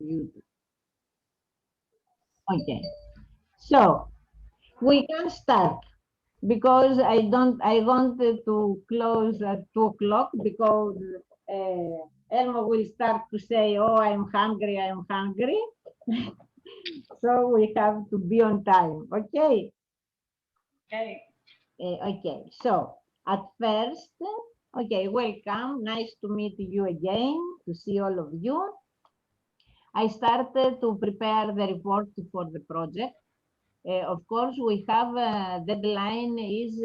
You. Okay. So we can start because I wanted to close at 2 o'clock because Elmo will start to say, "Oh, I'm hungry, I'm hungry." So we have to be on time. Okay. Okay. Okay. So at first, okay, welcome. Nice to meet you again, to see all of you. I started to prepare the report for the project. Of course, we have deadline is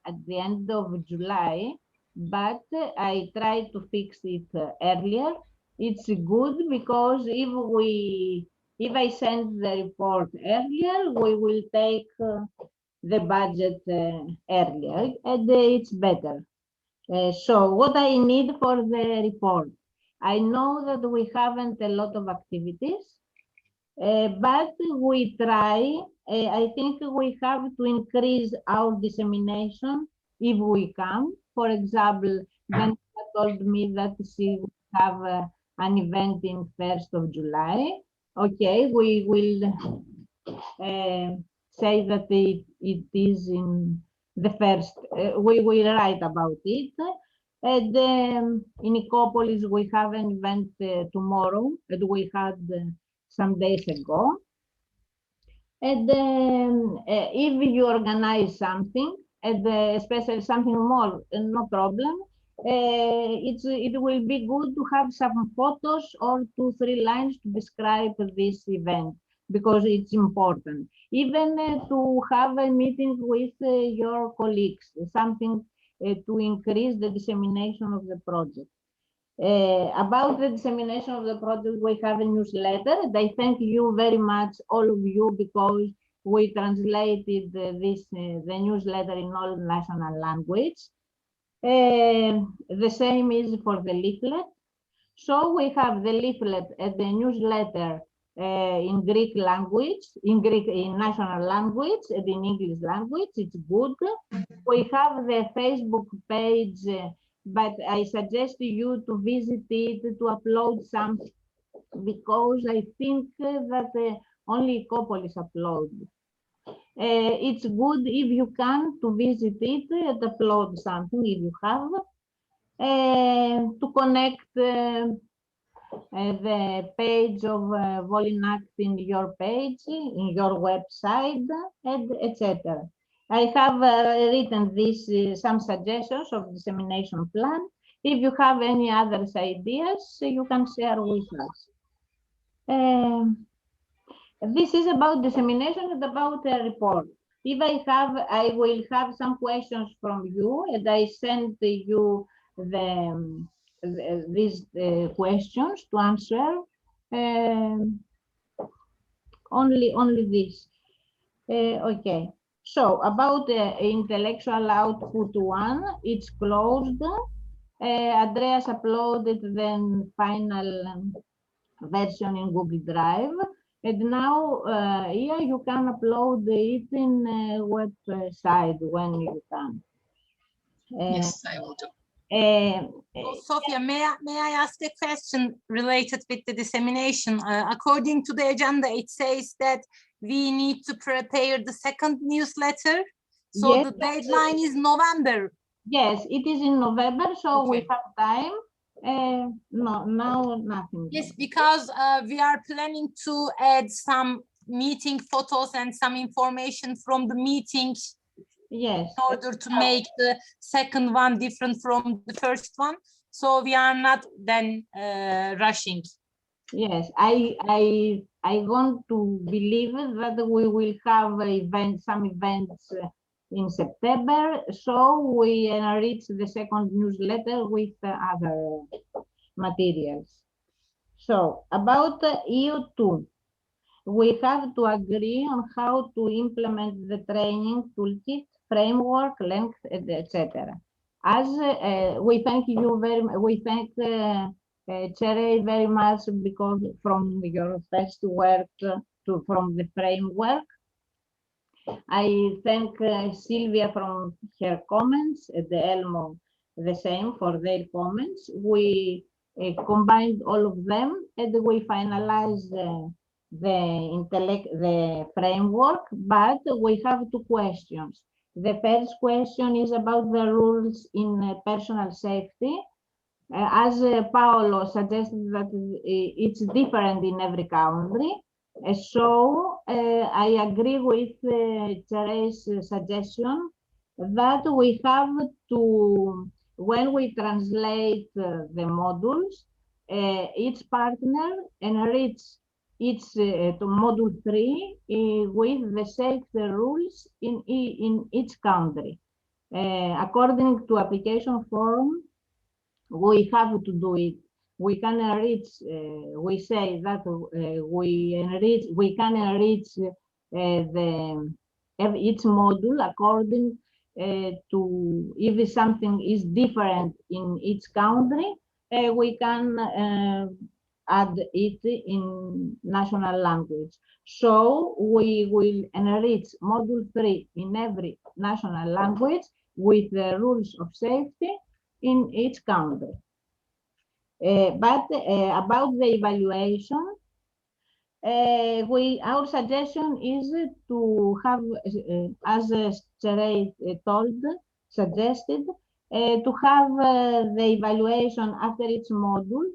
at the end of July, but I try to fix it earlier. It's good because if I send the report earlier, we will take the budget earlier, and it's better. So what I need for the report, I know that we haven't a lot of activities, but we try. I think we have to increase our dissemination if we can. For example, Danica told me that she will have an event in 1st of July. Okay, we will say that it is in the first, we will write about it. And in Nicopolis, we have an event tomorrow that we had some days ago. And if you organize something, and especially something more, no problem. It will be good to have some photos or 2, 3 lines to describe this event because it's important. Even to have a meeting with your colleagues, something to increase the dissemination of the project. About the dissemination of the project, we have a newsletter. I thank you very much, all of you, because we translated the newsletter in all national language. The same is for the leaflet. So we have the leaflet and the newsletter in Greek language, in national language, and in English language. It's good. We have the Facebook page, but I suggest you to visit it to upload some because I think that only Copolis upload. It's good if you can to visit it and upload something if you have to connect the page of volinact in your page, in your website, and etc. I have written this some suggestions of dissemination plan. If you have any other ideas, you can share with us. This is about dissemination and about a report. If I will have some questions from you, and I send you these questions to answer. Um, only this. Okay. So about the intellectual output one, it's closed. Andreas uploaded the final version in Google Drive. And now here you can upload it in website when you can. Yes, I will do. Sophia, may I ask a question related with the dissemination? According to the agenda, it says that we need to prepare the second newsletter. So yes, the deadline is November. Yes, it is in November, so Okay. we have time. No, now nothing. Yes, because we are planning to add some meeting photos and some information from the meetings. Yes. In order to make the second one different from the first one. So we are not then rushing. Yes, I want to believe that we will have some events in September, so we enrich the second newsletter with other materials. So about EU2, we have to agree on how to implement the training toolkit, framework, length, etc. As we thank you very much, we thank Cherry very much because from your first work from the framework. I thank Sylvia from her comments, the Elmo the same for their comments. We combined all of them, and we finalize the framework, but we have two questions. The first question is about the rules in personal safety. As Paolo suggested that it's different in every country. So I agree with Teresa's suggestion that we have to, when we translate the modules, each partner enriches its to module 3 with the safety rules in each country. According to application form, we have to do it. We can enrich, we say that we can enrich each module according to if something is different in each country, we can add it in national language. So we will enrich module 3 in every national language with the rules of safety in each country. But about the evaluation, our suggestion is to have, as Sheree suggested, to have the evaluation after each module.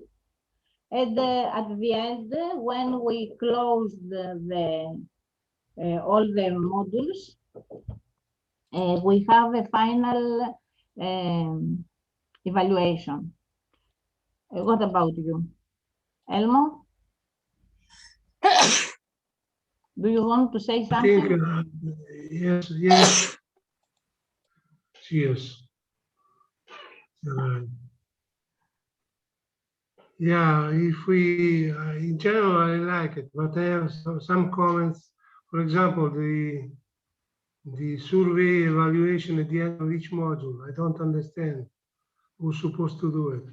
And at the end, when we close all the modules, we have a final evaluation. What about you, Elmo? Do you want to say something? I think, yes. Cheers. Yeah, if we, in general, I like it, but I have some comments. For example, the survey evaluation at the end of each module. I don't understand who's supposed to do it.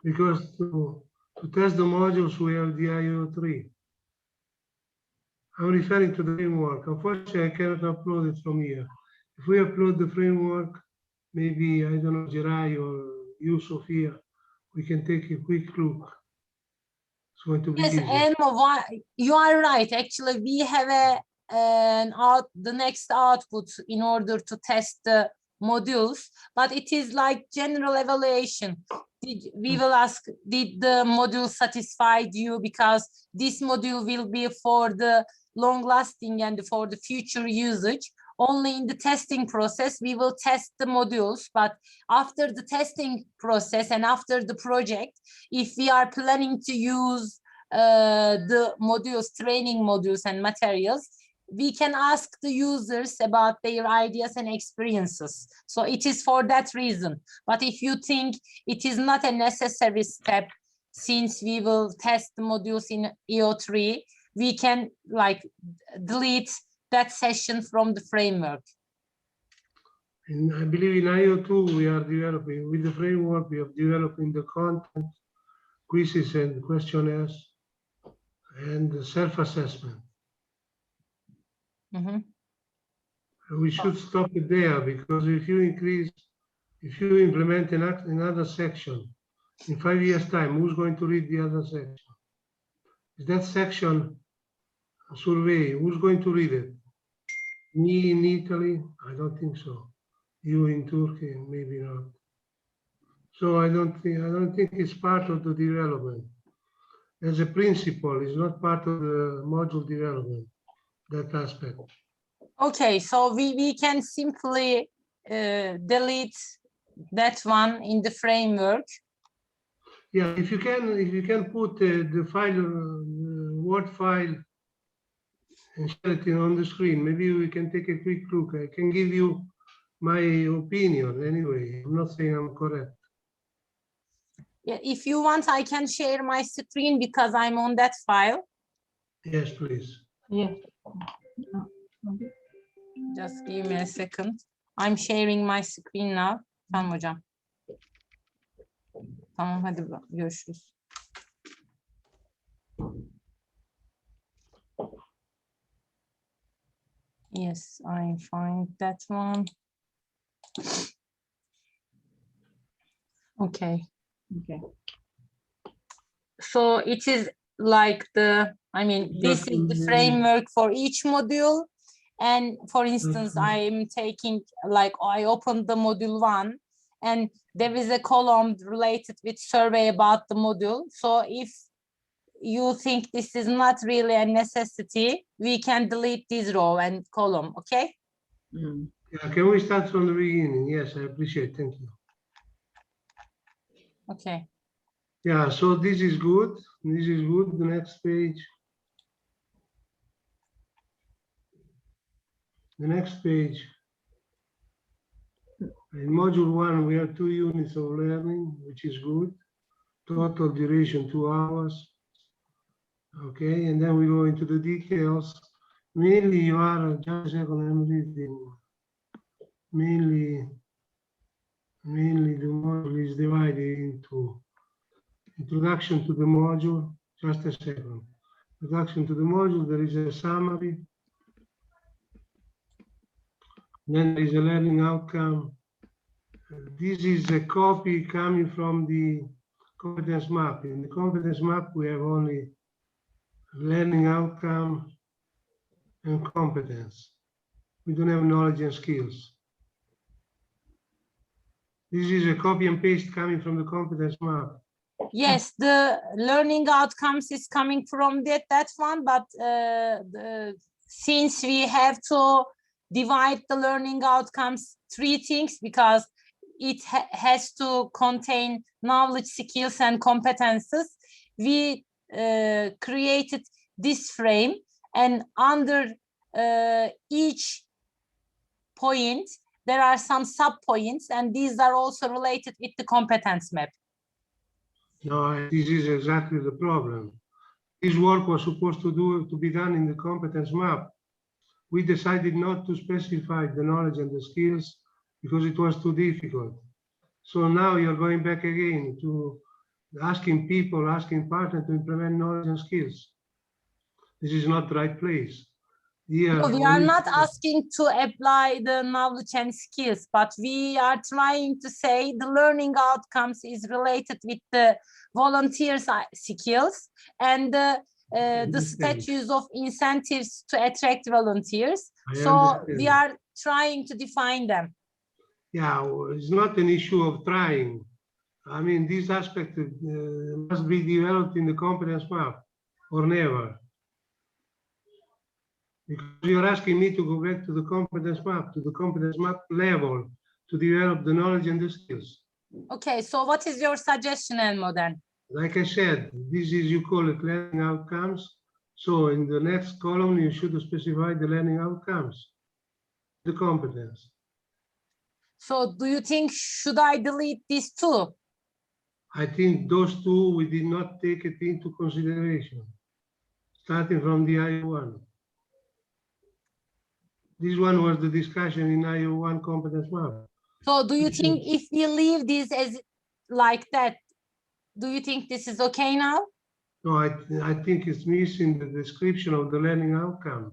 Because to test the modules, we have the IO3. I'm referring to the framework. Unfortunately, I cannot upload it from here. If we upload the framework, maybe, I don't know, Jirai or you, Sophia, we can take a quick look. It's going to be Yes, easy. Elmo, you are right. Actually, we have the next output in order to test the modules, but it is like general evaluation. We will ask, did the module satisfied you? Because this module will be for the long lasting and for the future usage. Only in the testing process, we will test the modules, but after the testing process and after the project, if we are planning to use the modules, training modules and materials, we can ask the users about their ideas and experiences. So it is for that reason. But if you think it is not a necessary step, since we will test the modules in EO3, we can like delete that session from the framework. And I believe in IO2, we are developing, with the framework, we are developing the content, quizzes and questionnaires, and the self-assessment. We should stop it there, because if you implement another section, in 5 years' time, who's going to read the other section? Is that section a survey? Who's going to read it? Me in Italy? I don't think so. You in Turkey? Maybe not. So I don't think it's part of the development. As a principle, it's not part of the module development, that aspect. Okay, so we can simply delete that one in the framework. Yeah, if you can put the file, Word file, and share it on the screen, maybe we can take a quick look. I can give you my opinion anyway. I'm not saying I'm correct. Yeah, if you want, I can share my screen because I'm on that file. Yes, please. Yes. Just give me a second. I'm sharing my screen now. Tamam hocam. Tamam, hadi görüşürüz. Yes, I find that one. Okay. Okay. So it is like this is the framework for each module. And for instance, I'm taking, I opened the module 1 and there is a column related with survey about the module. So if you think this is not really a necessity, we can delete this row and column, okay? Mm. Yeah, can we start from the beginning? Yes, I appreciate, thank you. Okay. Yeah, so this is good. This is good. The next page. The next page. In module 1, we have 2 units of learning, which is good. Total duration 2 hours. Okay, and then we go into the details. Mainly you are, just a second, I'm reading. Mainly the module is divided into introduction to the module. Just a second. Introduction to the module, there is a summary. Then there is a learning outcome. This is a copy coming from the competence map. In the competence map, we have only learning outcome and competence. We don't have knowledge and skills. This is a copy and paste coming from the competence map. Yes, the learning outcomes is coming from that one, but since we have to divide the learning outcomes 3 things, because it has to contain knowledge, skills, and competences, we created this frame, and under each point, there are some sub-points, and these are also related with the competence map. No, this is exactly the problem. This work was supposed to be done in the competence map. We decided not to specify the knowledge and the skills because it was too difficult. So now you're going back again to asking people, asking partners to implement knowledge and skills. This is not the right place. Here, No, we are not asking to apply the knowledge and skills, but we are trying to say the learning outcomes is related with the volunteers' skills and the status of incentives to attract volunteers. So we are trying to define them. Yeah, it's not an issue of trying. I mean, this aspect must be developed in the competence map or never. Because you're asking me to go back to the competence map level to develop the knowledge and the skills. Okay, so what is your suggestion, Elmo, then? Like I said, this is, you call it learning outcomes. So in the next column, you should specify the learning outcomes, the competence. So do you think, should I delete these 2? I think those 2, we did not take it into consideration, starting from the IO1. This one was the discussion in IO1 competence map. So do you think if we leave this as like that, do you think this is okay now? No, I think it's missing the description of the learning outcome.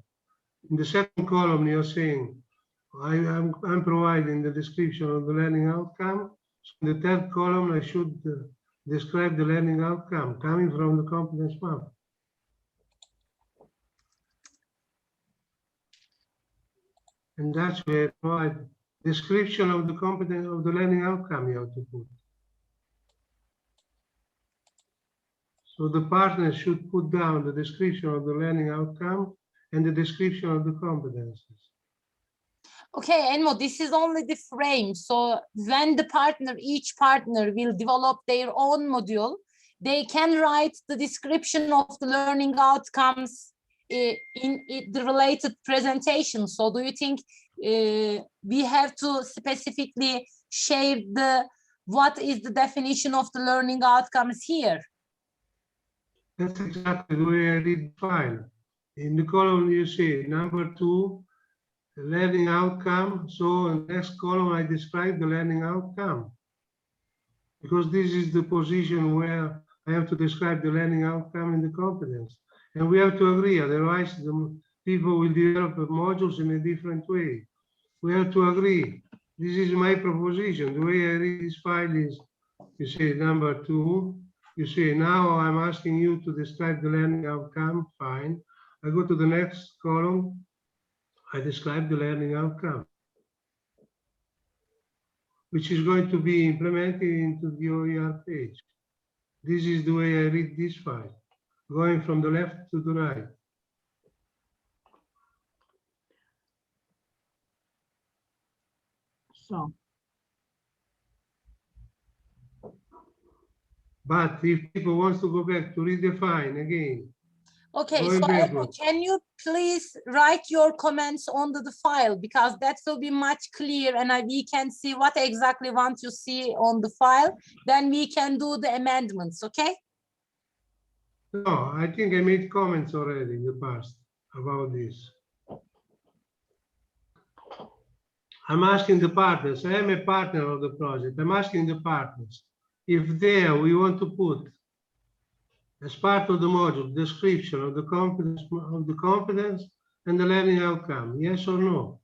In the second column, you're saying, I'm providing the description of the learning outcome. So in the third column, I should describe the learning outcome coming from the competence map. And that's where I provide description of the competence of the learning outcome you have to put. So the partner should put down the description of the learning outcome and the description of the competences. Okay, Elmo, this is only the frame. So when the partner, each partner will develop their own module, they can write the description of the learning outcomes in the related presentation. So do you think we have to specifically share what is the definition of the learning outcomes here? That's exactly the way I read the file. In the column you see number 2, the learning outcome. So in the next column I describe the learning outcome. Because this is the position where I have to describe the learning outcome and the competence. And we have to agree, otherwise the people will develop modules in a different way. We have to agree. This is my proposition. The way I read this file is, you say number 2, You see, now I'm asking you to describe the learning outcome, fine. I go to the next column, I describe the learning outcome, which is going to be implemented into the OER page. This is the way I read this file, going from the left to the right. So, But if people want to go back to redefine again, Okay, going so Elmo, backwards. can you please write your comments onto the file, because that will be much clearer and we can see what exactly want you see on the file. Then we can do the amendments, okay? No, I think I made comments already in the past about this. I'm asking the partners, I am a partner of the project. I'm asking the partners if there we want to put as part of the module description of the competence and the learning outcome, yes or no?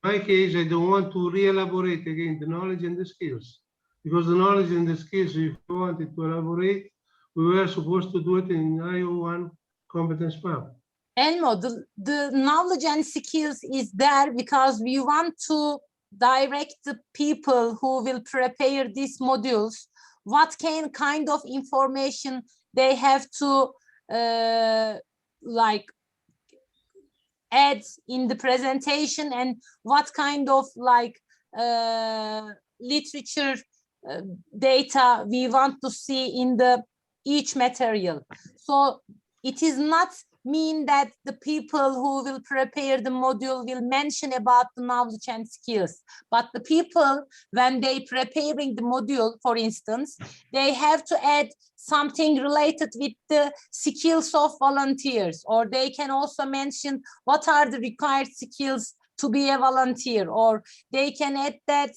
In my case, I don't want to re-elaborate again the knowledge and the skills, because the knowledge and the skills, if we wanted to elaborate, we were supposed to do it in IO1 competence map. Elmo, the knowledge and skills is there because we want to direct the people who will prepare these modules, what kind of information they have to like add in the presentation, and what kind of like literature data we want to see in the each material. So it is not mean that the people who will prepare the module will mention about the knowledge and skills, but the people, when they preparing the module, for instance, they have to add something related with the skills of volunteers, or they can also mention what are the required skills to be a volunteer, or they can add that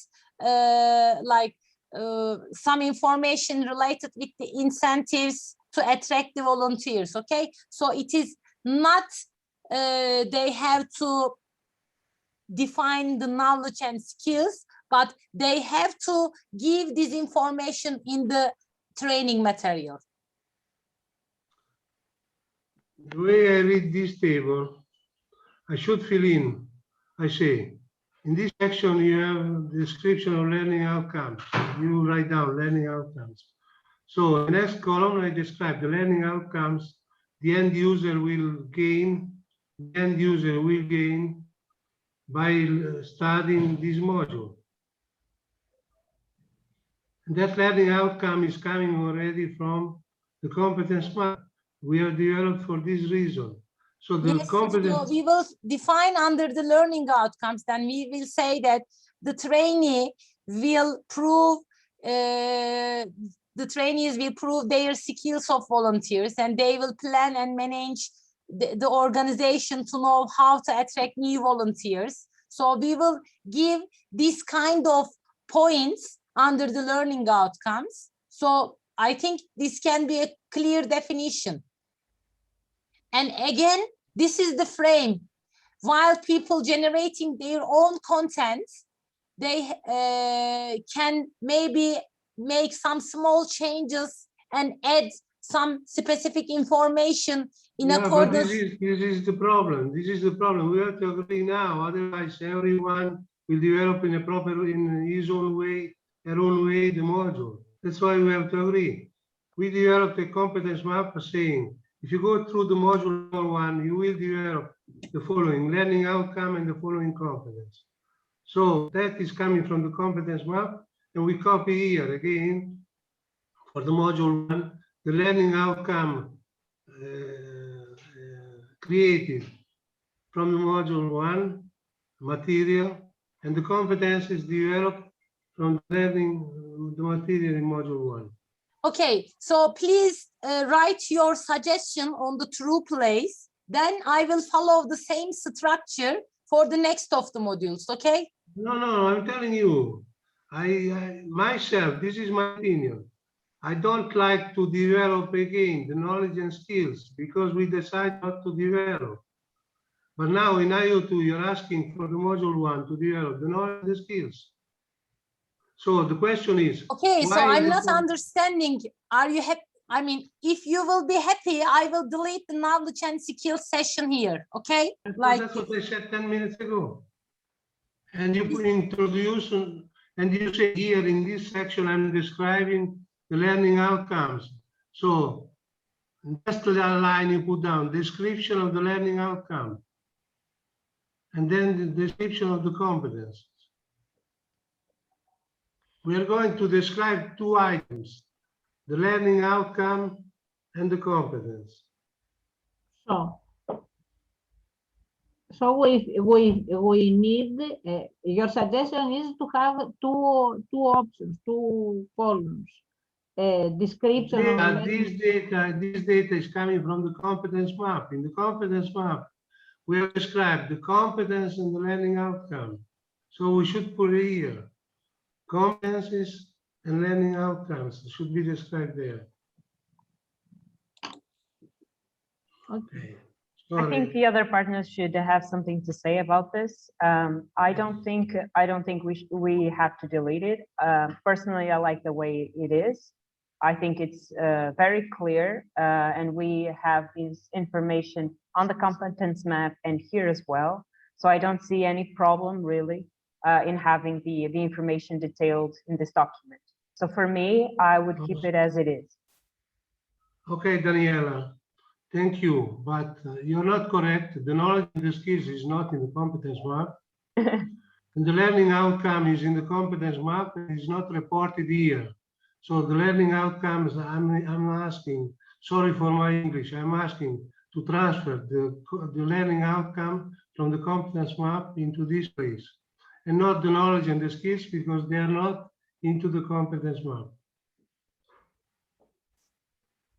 some information related with the incentives to attract the volunteers, okay? So it is not, they have to define the knowledge and skills, but they have to give this information in the training material. The way I read this table, I should fill in, I say, in this section you have the description of learning outcomes. You write down learning outcomes. So the next column, I describe the learning outcomes the end user will gain by studying this module. And that learning outcome is coming already from the competence map we have developed for this reason. So the Yes, competence. so we will define under the learning outcomes, then we will say that the trainee will prove the trainees will prove their skills of volunteers, and they will plan and manage the organization to know how to attract new volunteers. So we will give this kind of points under the learning outcomes. So I think this can be a clear definition. And again, this is the frame. While people generating their own content, they can maybe make some small changes and add some specific information in accordance. But this is the problem. This is the problem. We have to agree now. Otherwise, everyone will develop in his own way, their own way, the module. That's why we have to agree. We developed a competence map saying, if you go through the module 1, you will develop the following learning outcome and the following competence. So that is coming from the competence map, and we copy here again for the module 1, the learning outcome created from the module 1 material, and the competences developed from learning the material in module 1. Okay, so please write your suggestion on the true place. Then I will follow the same structure for the next of the modules, okay? No, I'm telling you, I myself, this is my opinion. I don't like to develop again the knowledge and skills because we decide not to develop. But now in IO2, you're asking for the module 1 to develop the knowledge and skills. So the question is, Okay, so why I'm the not com- understanding. Are you happy? I mean, if you will be happy, I will delete the knowledge and skills session here. Okay, Because like that's what I said 10 minutes ago. And you introduce, and you say here in this section, I'm describing the learning outcomes. So just the line you put down, description of the learning outcome. And then the description of the competences. We are going to describe two items, the learning outcome and the competence. So we need, your suggestion is to have two options, two columns. Description of This data is coming from the competence map. In the competence map, we have described the competence and the learning outcome. So we should put it here. Competences and learning outcomes should be described there. Okay. I think the other partners should have something to say about this. I don't think we have to delete it. Personally, I like the way it is. I think it's very clear, and we have this information on the competence map and here as well. So I don't see any problem really in having the information detailed in this document. So for me, I would keep it as it is. Okay, Daniela. Thank you, but you're not correct. The knowledge and the skills is not in the competence map. And the learning outcome is in the competence map and is not reported here. So the learning outcomes, I'm asking, sorry for my English, I'm asking to transfer the learning outcome from the competence map into this place and not the knowledge and the skills because they are not into the competence map.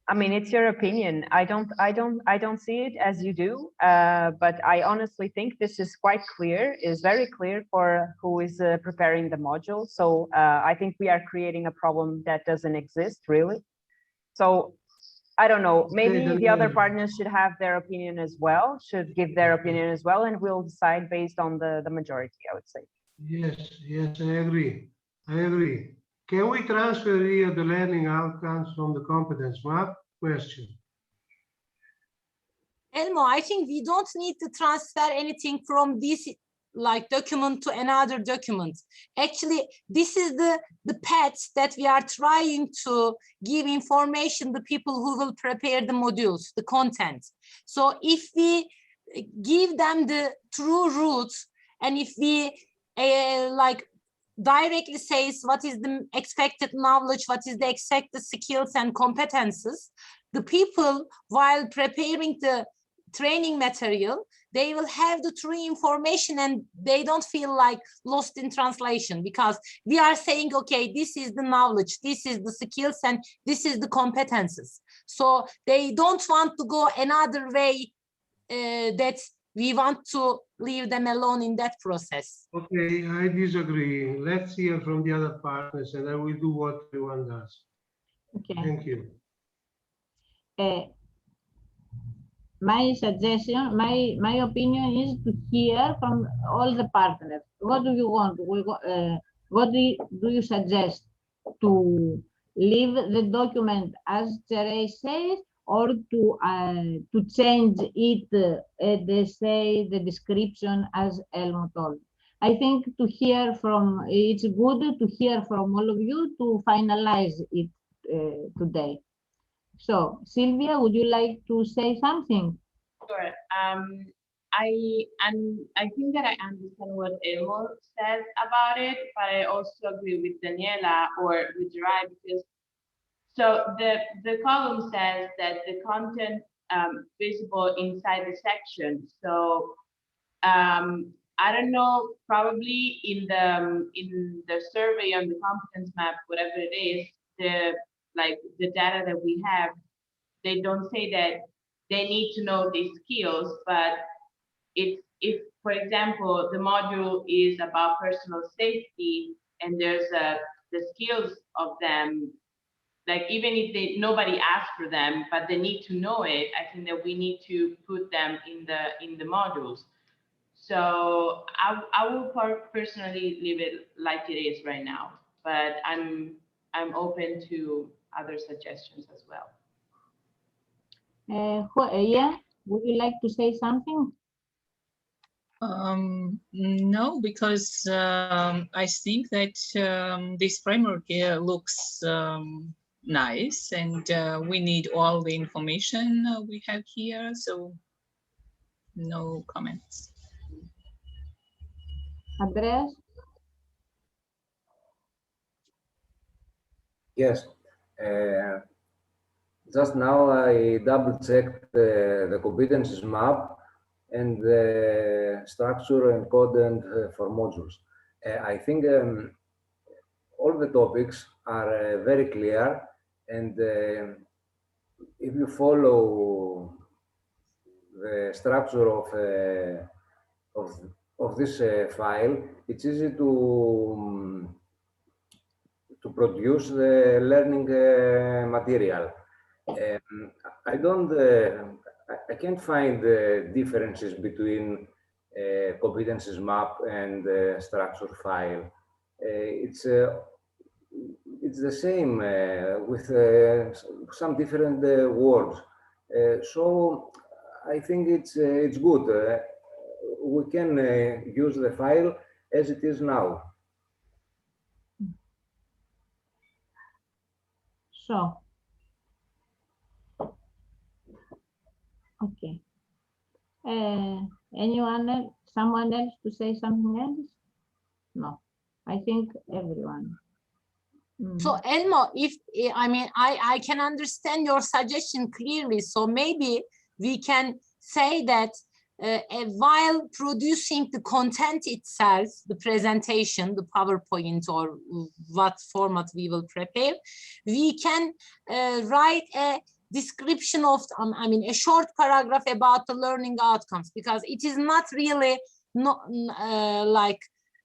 I mean, it's your opinion. I don't see it as you do, but I honestly think this is quite clear, is very clear for who is preparing the module. So I think we are creating a problem that doesn't exist really. So I don't know, maybe the other partners should have their opinion as well, should give their opinion as well, and we'll decide based on the majority, I would say. Yes, I agree. Can we transfer here the learning outcomes from the competence map? Question. Elmo, I think we don't need to transfer anything from this like document to another document. Actually, this is the path that we are trying to give information to people who will prepare the modules, the content. So if we give them the true roots, and if we like directly says what is the expected knowledge, what is the expected skills and competences, the people while preparing the training material, they will have the true information and they don't feel like lost in translation, because we are saying, okay, this is the knowledge, this is the skills, and this is the competences. So they don't want to go another way that we want to leave them alone in that process. Okay, I disagree. Let's hear from the other partners and I will do what everyone does. Okay. Thank you. My suggestion, my opinion is to hear from all the partners. What do you want? What do you suggest? To leave the document as Therese says, or to change it, they say the description as Elmo told? I think to hear from, it's good to hear from all of you to finalize it today. So, Sylvia, would you like to say something? Sure. I think that I understand what Elmo says about it, but I also agree with Daniela or with Jirai, because so the column says that the content visible inside the section. So I don't know, probably in the survey on the competence map, whatever it is, the data that we have, they don't say that they need to know these skills, but if, for example, the module is about personal safety and there's the skills of them, like even if nobody asked for them, but they need to know it, I think that we need to put them in the modules. So I will personally leave it like it is right now. but I'm open to other suggestions as well. Yeah, would you like to say something? No, because I think that this framework looks nice, and we need all the information we have here, so no comments. Andreas? Yes. Just now I double checked the competencies map and the structure and content for modules. I think all the topics are very clear, and if you follow the structure of this file, it's easy to produce the learning material. I don't, I can't find differences between competencies map and structure file. It's the same with some different words. So I think it's good. We can use the file as it is now. So, okay. Anyone else, someone else to say something else? No, I think everyone. So Elmo, if I mean, I can understand your suggestion clearly. So maybe we can say that while producing the content itself, the presentation, the PowerPoint, or what format we will prepare, we can write a description of, I mean, a short paragraph about the learning outcomes, because it is not really like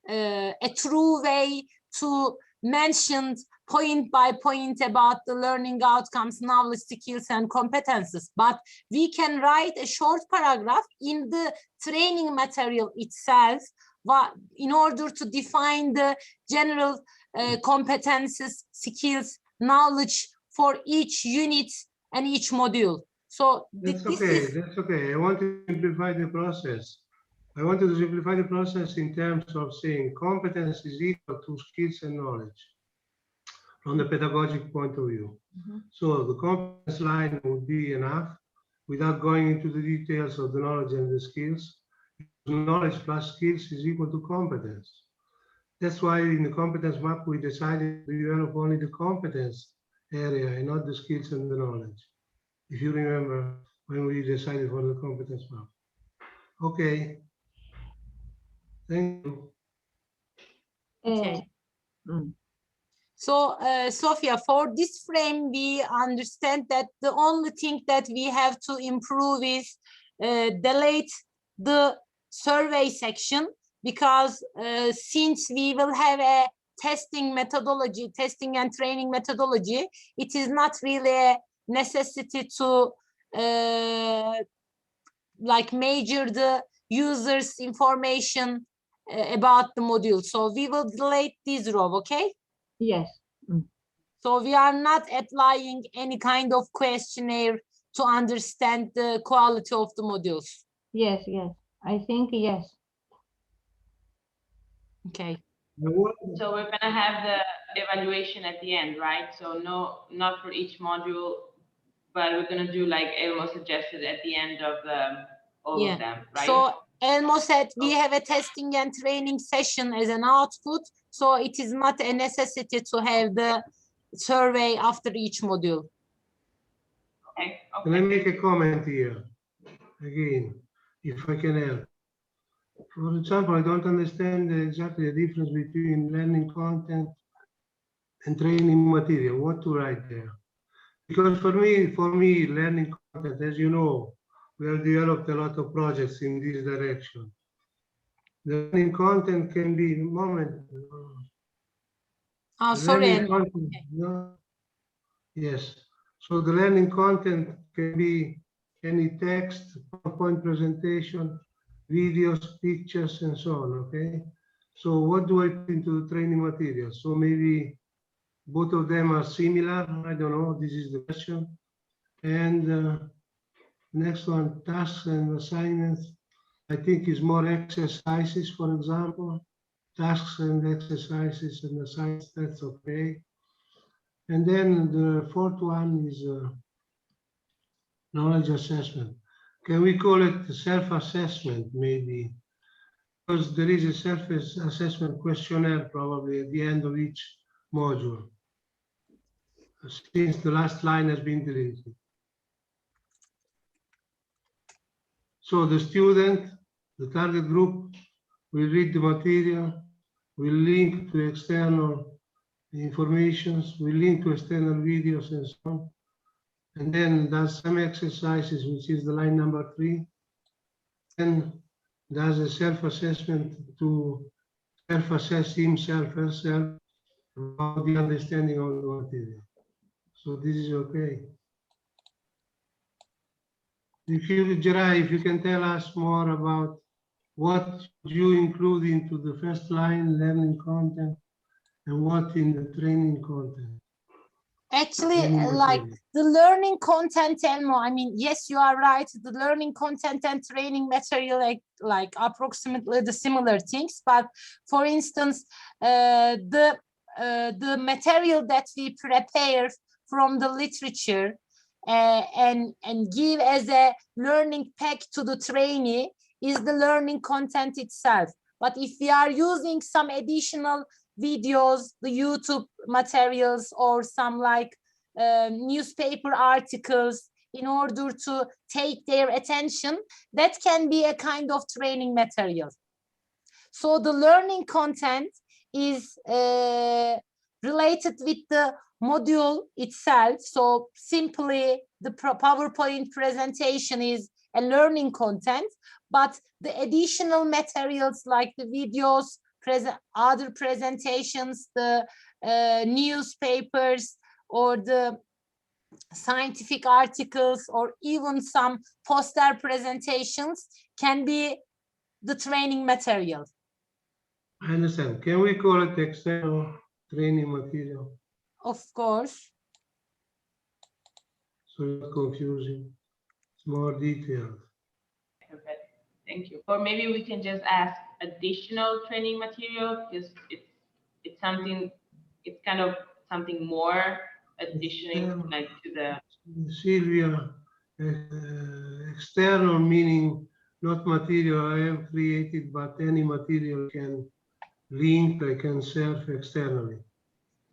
a true way to mention point by point about the learning outcomes, knowledge, skills, and competences. But we can write a short paragraph in the training material itself in order to define the general competences, skills, knowledge for each unit and each module. So that's okay. That's okay. I want to simplify the process. I wanted to simplify the process in terms of saying competence is equal to skills and knowledge from the pedagogic point of view. So the competence line would be enough without going into the details of the knowledge and the skills. Knowledge plus skills is equal to competence. That's why in the competence map, we decided to develop only the competence area and not the skills and the knowledge. If you remember when we decided for the competence map. Okay. Thank you. Okay. So, Sophia, for this frame, we understand that the only thing that we have to improve is delete the survey section, because since we will have a testing methodology, testing and training methodology, it is not really a necessity to like measure the user's information about the module. So we will delete this row, okay? Yes. So we are not applying any kind of questionnaire to understand the quality of the modules. Yes, yes. I think yes. Okay. So we're gonna have the evaluation at the end, right? So no, not for each module, but we're gonna do like Elmo suggested at the end of all of them, right? So Elmo said we have a testing and training session as an output, so it is not a necessity to have the survey after each module. Okay. Can I make a comment here? Again, if I can help. For example, I don't understand exactly the difference between learning content and training material, what to write there. Because for me, learning content, as you know, we have developed a lot of projects in this direction. The learning content can be, Oh, sorry. Content, no? Yes. So the learning content can be any text, PowerPoint presentation, videos, pictures, and so on, okay? So what do I put into the training material? So maybe both of them are similar. I don't know. This is the question. And next one, tasks and assignments. I think is more exercises, for example. Tasks and exercises and assignments, that's okay. And then the fourth one is knowledge assessment. Can we call it self-assessment maybe? Because there is a self-assessment questionnaire probably at the end of each module, since the last line has been deleted. So the student, the target group, will read the material, will link to external informations, will link to external videos and so on. And then does some exercises, which is the line number 3. Then does a self-assessment to self-assess himself, herself, about the understanding of the material. So this is okay. If you, Gerai, if you can tell us more about what you include into the first line learning content and what in the training content. Actually, Training like material. the learning content, Elmo, I mean, yes, you are right. The learning content and training material, like approximately the similar things. But for instance, the material that we prepare from the literature and give as a learning pack to the trainee is the learning content itself. But if we are using some additional videos, the YouTube materials, or some like newspaper articles in order to take their attention, that can be a kind of training material. So the learning content is related with the module itself. So simply the PowerPoint presentation is a learning content, but the additional materials like the videos, other presentations, the newspapers, or the scientific articles, or even some poster presentations can be the training material. I understand. Can we call it external training material? Of course. So it's not confusing. It's more detailed. Perfect. Thank you. Or maybe we can just ask additional training material, because it's something, it's kind of something more additional, like to the. Sylvia, external meaning not material I have created, but any material can link, I can serve externally.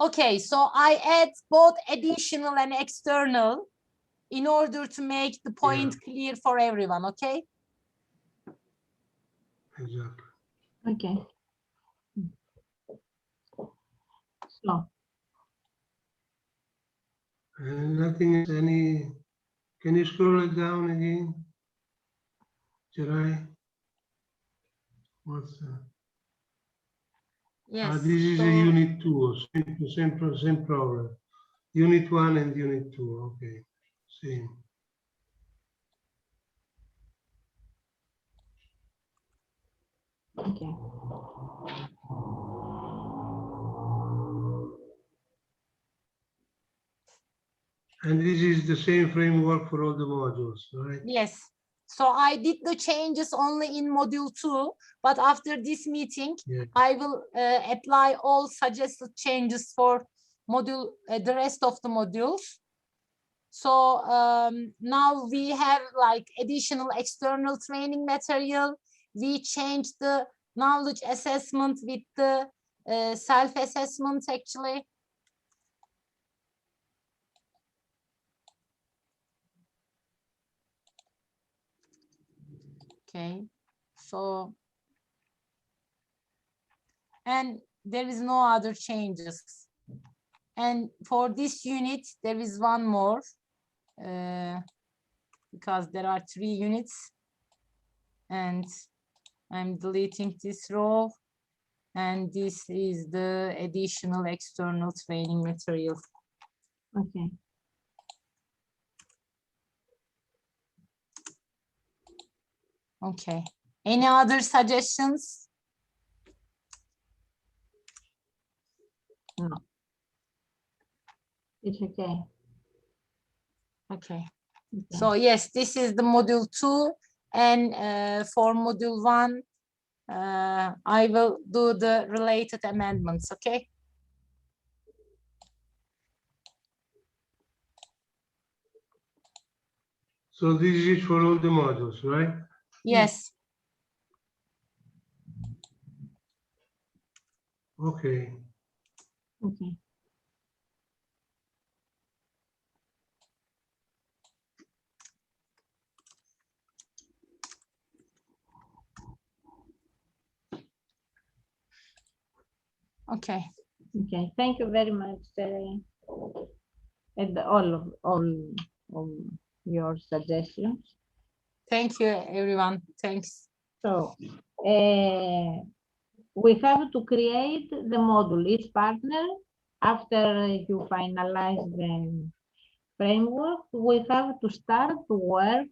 Okay, so I add both additional and external in order to make the point clear for everyone, okay? Exactly. Okay. So, And nothing is any, can you scroll it down again? Gerai? What's that? Yes. This is so, a unit 2, same problem. Unit 1 and unit 2, okay, same. okay. And this is the same framework for all the modules, right? yes. So I did the changes only in module 2, but after this meeting, Yeah. I will apply all suggested changes for module, the rest of the modules. So now we have like additional external training material. We changed the knowledge assessment with the self-assessment actually. Okay, so, and there is no other changes. And for this unit, there is one more, because there are 3 units. And I'm deleting this row. And this is the additional external training material. Okay. Okay. Any other suggestions? It's okay. Okay. Okay. So yes, this is the module 2, and for module 1, I will do the related amendments. Okay. So this is for all the modules, right? Yes. Okay. Okay. Okay. Okay. Thank you very much. And all of your suggestions. Thank you, everyone. Thanks. So we have to create the module. Each partner, after you finalize the framework, we have to start to work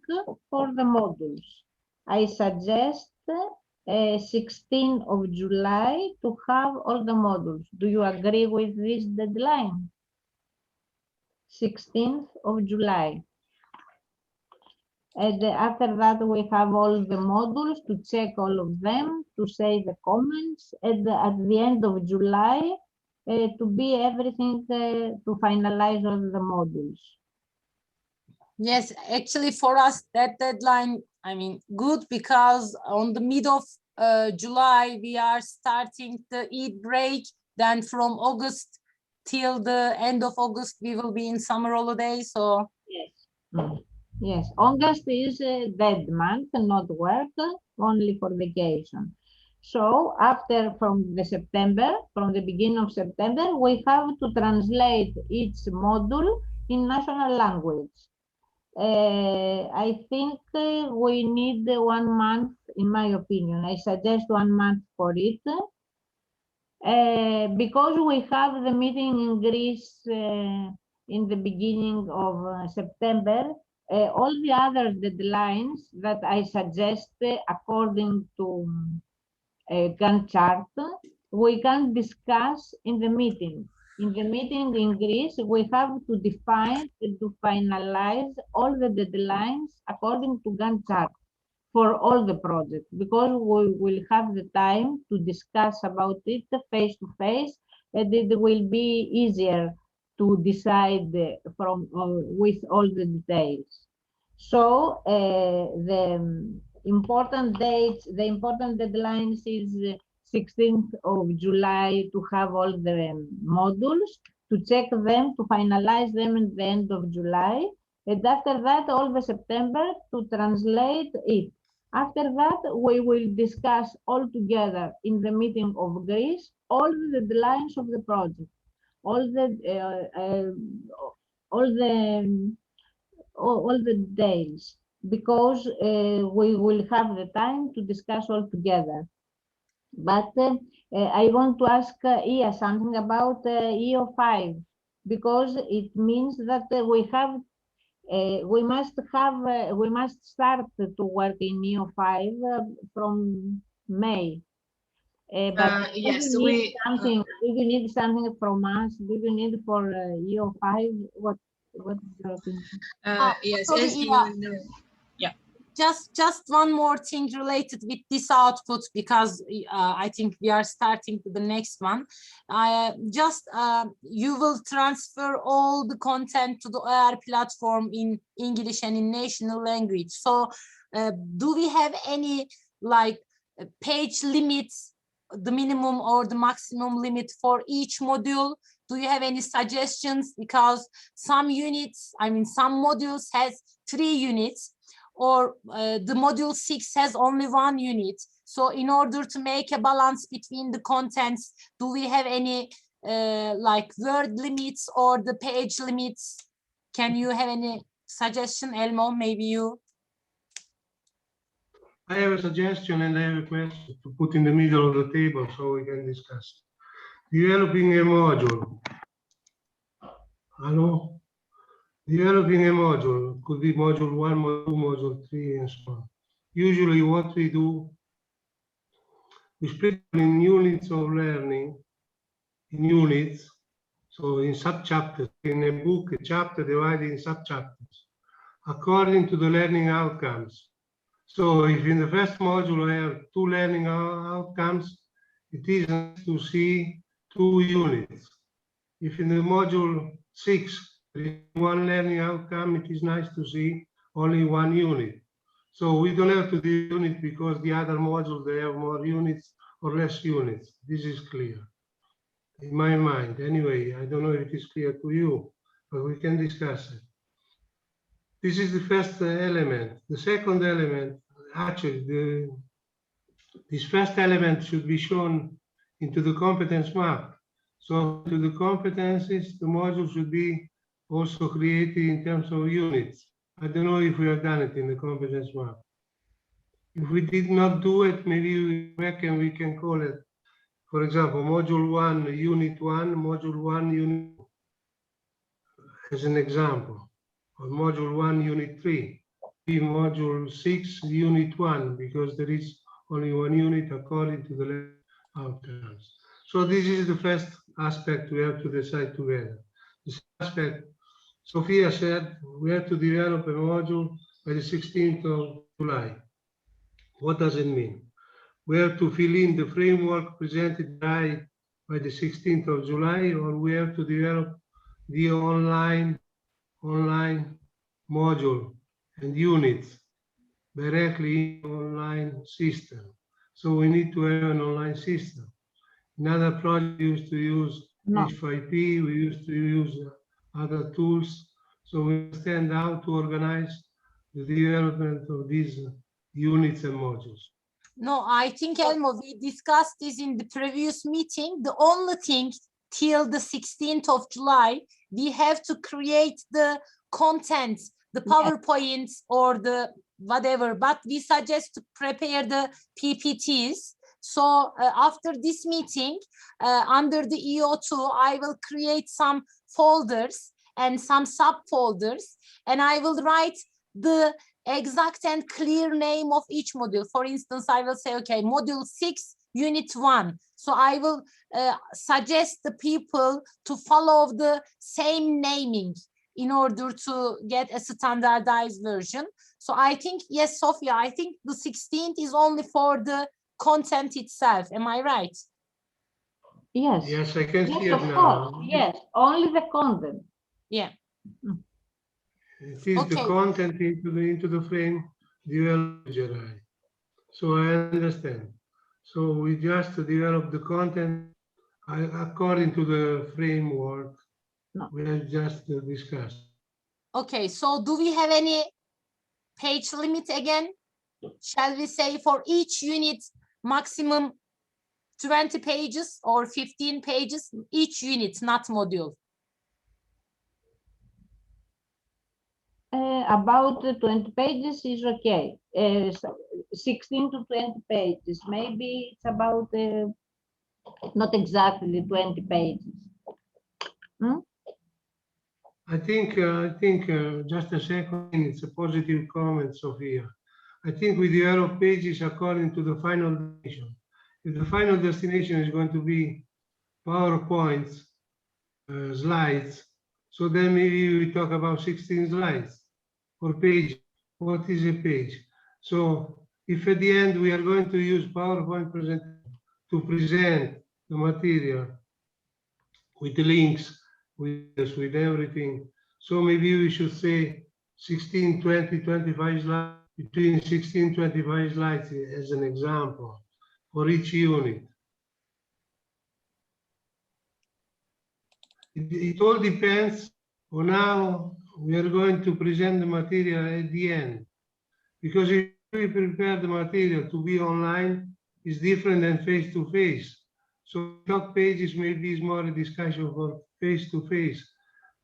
for the modules. I suggest 16th of July to have all the modules. Do you agree with this deadline? 16th of July. And after that, we have all the modules to check all of them, to say the comments, and at the end of July, to be everything to finalize all the modules. Yes, actually for us, that deadline, I mean, good, because on the mid of July, we are starting the Eid break. Then from August till the end of August, we will be in summer holidays. So Yes. Yes, August is a dead month, not work, only for vacation. So after from the beginning of September, we have to translate each module in national language. I think we need 1 month, in my opinion. I suggest 1 month for it. Because we have the meeting in Greece in the beginning of September, all the other deadlines that I suggest according to Gantt chart, we can discuss in the meeting. In the meeting in Greece, we have to define and to finalize all the deadlines according to Gantt chart for all the projects, because we will have the time to discuss about it face to face, and it will be easier to decide from with all the details. So the important dates, the important deadlines is 16th of July to have all the modules, to check them, to finalize them at the end of July, and after that, all the September to translate it. After that, we will discuss all together in the meeting of Greece all the deadlines of the project, all the details, because we will have the time to discuss all together. But I want to ask Ia something about EO5, because it means that we must start to work in EO5 from May. But yes, do you need something from us? Do you need for EO5? What is your opinion? yes, sorry, as you Ia. know. Just one more thing related with this output, because I think we are starting to the next one. You will transfer all the content to the OER platform in English and in national language. So do we have any like page limits, the minimum or the maximum limit for each module? Do you have any suggestions? Because some units, I mean, some modules has 3 units, or the module 6 has only 1 unit. So in order to make a balance between the contents, do we have any like word limits or the page limits? Can you have any suggestion, Elmo? Maybe you. I have a suggestion and I have a question to put in the middle of the table so we can discuss. Developing a module. Hello? Developing a module could be module 1, module 2, module 3, and so on. Usually what we do, we split in units of learning, in units, So in subchapters, in a book, a chapter divided in subchapters, according to the learning outcomes. So if in the first module I have 2 learning outcomes, it is nice to see 2 units. If in the module 6, there is 1 learning outcome, it is nice to see only 1 unit. So we don't have to do unit because the other modules, they have more units or less units. This is clear. In my mind, anyway, I don't know if it is clear to you, but we can discuss it. This is the first element. The second element, actually, this first element should be shown into the competence map. So to the competencies, the module should be also created in terms of units. I don't know if we have done it in the competence map. If we did not do it, maybe we can call it, for example, module 1, unit 1, module 1, unit 2, as an example, or module 1, unit 3, module 6, unit 1, because there is only 1 unit according to the outcomes. So this is the first aspect we have to decide together. This aspect, Sophia said, we have to develop a module by the 16th of July. What does it mean? We have to fill in the framework presented by the 16th of July, or we have to develop the online module and units directly in online system. So we need to have an online system. In other projects, we used to use H5P, we used to use other tools. So we understand how to organize the development of these units and modules. No, I think, Elmo, we discussed this in the previous meeting. The only thing till the 16th of July, we have to create the content, the PowerPoints or the whatever, but we suggest to prepare the PPTs. So after this meeting, under the EO2, I will create some folders and some subfolders, and I will write the exact and clear name of each module. For instance, I will say, okay, module 6, unit 1. So I will suggest the people to follow the same naming in order to get a standardized version. So I think, yes, Sophia, I think the 16th is only for the content itself. Am I right? Yes. Yes, I can see Yes, it of now. course. Yes, only the content. Yeah. It is the Okay. content into the frame developed. So I understand. So we just develop the content according to the framework we have just discussed. Okay, so do we have any page limit again? Shall we say for each unit maximum 20 pages or 15 pages, each unit, not module? About 20 pages is okay. 16 to 20 pages. Maybe it's about not exactly 20 pages. Hmm? I think just a second, it's a positive comment, Sophia. I think we develop pages according to the final destination. If the final destination is going to be PowerPoints, slides, so then maybe we talk about 16 slides or page. What is a page? So if at the end we are going to use PowerPoint presentation to present the material with the links, with everything, so maybe we should say 16, 20, 25 slides, between 16, 25 slides as an example for each unit. It all depends on how we are going to present the material at the end. Because if we prepare the material to be online, it's different than face-to-face. So talk pages maybe is more a discussion for face-to-face.